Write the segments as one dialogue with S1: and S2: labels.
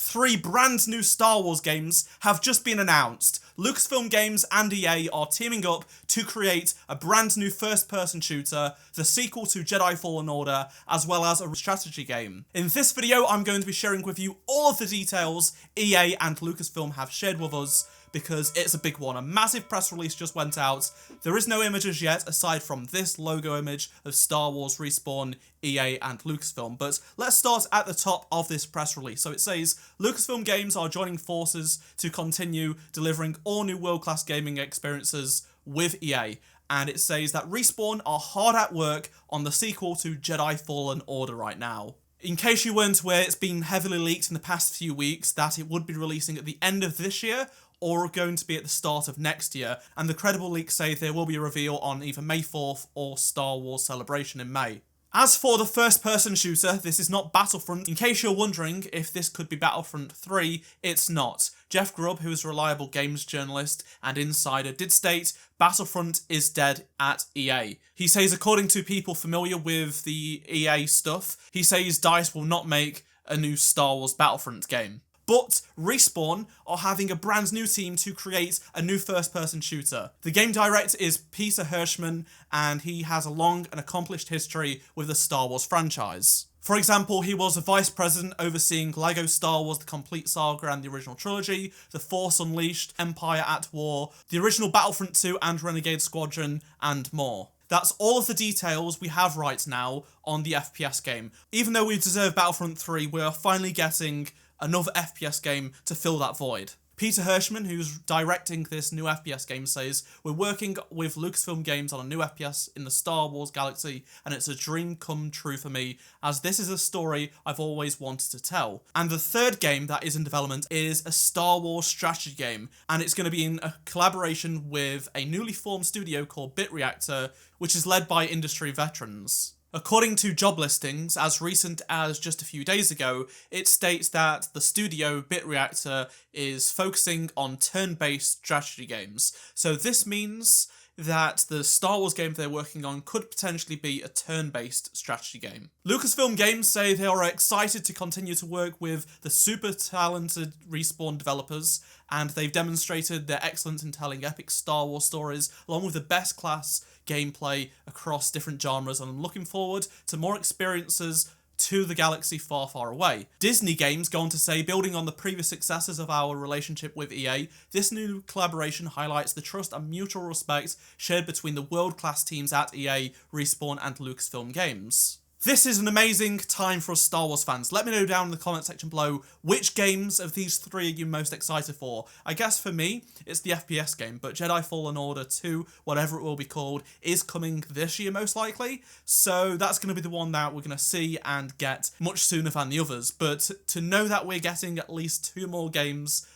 S1: 3 brand new Star Wars games have just been announced. Lucasfilm Games and EA are teaming up to create a brand new first-person shooter, the sequel to Jedi Fallen Order, as well as a strategy game. In this video, I'm going to be sharing with you all of the details EA and Lucasfilm have shared with us, because it's a big one. A massive press release just went out. There is no images yet aside from this logo image of Star Wars, Respawn, EA and Lucasfilm. But let's start at the top of this press release. So it says, Lucasfilm Games are joining forces to continue delivering all new world-class gaming experiences with EA. And it says that Respawn are hard at work on the sequel to Jedi Fallen Order right now. In case you weren't aware, it's been heavily leaked in the past few weeks that it would be releasing at the end of this year or going to be at the start of next year, and the credible leaks say there will be a reveal on either May 4th or Star Wars Celebration in May. As for the first-person shooter, this is not Battlefront. In case you're wondering if this could be Battlefront 3, it's not. Jeff Grubb, who is a reliable games journalist and insider, did state Battlefront is dead at EA. He says, according to people familiar with the EA stuff, he says DICE will not make a new Star Wars Battlefront game. But Respawn are having a brand new team to create a new first-person shooter. The game director is Peter Hirschman, and he has a long and accomplished history with the Star Wars franchise. For example, he was a vice president overseeing LEGO Star Wars The Complete Saga and the original trilogy, The Force Unleashed, Empire at War, the original Battlefront 2 and Renegade Squadron, and more. That's all of the details we have right now on the FPS game. Even though we deserve Battlefront 3, we are finally getting another FPS game to fill that void. Peter Hirschman, who's directing this new FPS game, says, we're working with Lucasfilm Games on a new FPS in the Star Wars galaxy, and it's a dream come true for me, as this is a story I've always wanted to tell. And the third game that is in development is a Star Wars strategy game, and it's going to be in a collaboration with a newly formed studio called Bit Reactor, which is led by industry veterans. According to job listings, as recent as just a few days ago, it states that the studio Bit Reactor is focusing on turn-based strategy games. So this means that the Star Wars game they're working on could potentially be a turn-based strategy game. Lucasfilm Games say they are excited to continue to work with the super talented Respawn developers, and they've demonstrated their excellence in telling epic Star Wars stories, along with the best class gameplay across different genres, and I'm looking forward to more experiences to the galaxy far, far away. Disney Games go on to say, building on the previous successes of our relationship with EA, this new collaboration highlights the trust and mutual respect shared between the world-class teams at EA, Respawn and Lucasfilm Games. This is an amazing time for us Star Wars fans. Let me know down in the comment section below which games of these 3 are you most excited for. I guess for me, it's the FPS game, but Jedi Fallen Order 2, whatever it will be called, is coming this year most likely. So that's going to be the one that we're going to see and get much sooner than the others. But to know that we're getting at least 2 more games,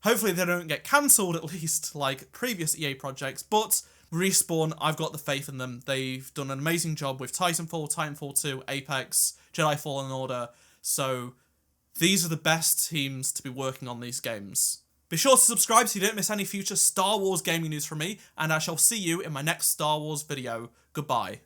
S1: hopefully they don't get cancelled at least like previous EA projects, but Respawn, I've got the faith in them. They've done an amazing job with Titanfall, Titanfall 2, Apex, Jedi Fallen Order, so these are the best teams to be working on these games. Be sure to subscribe so you don't miss any future Star Wars gaming news from me, and I shall see you in my next Star Wars video. Goodbye.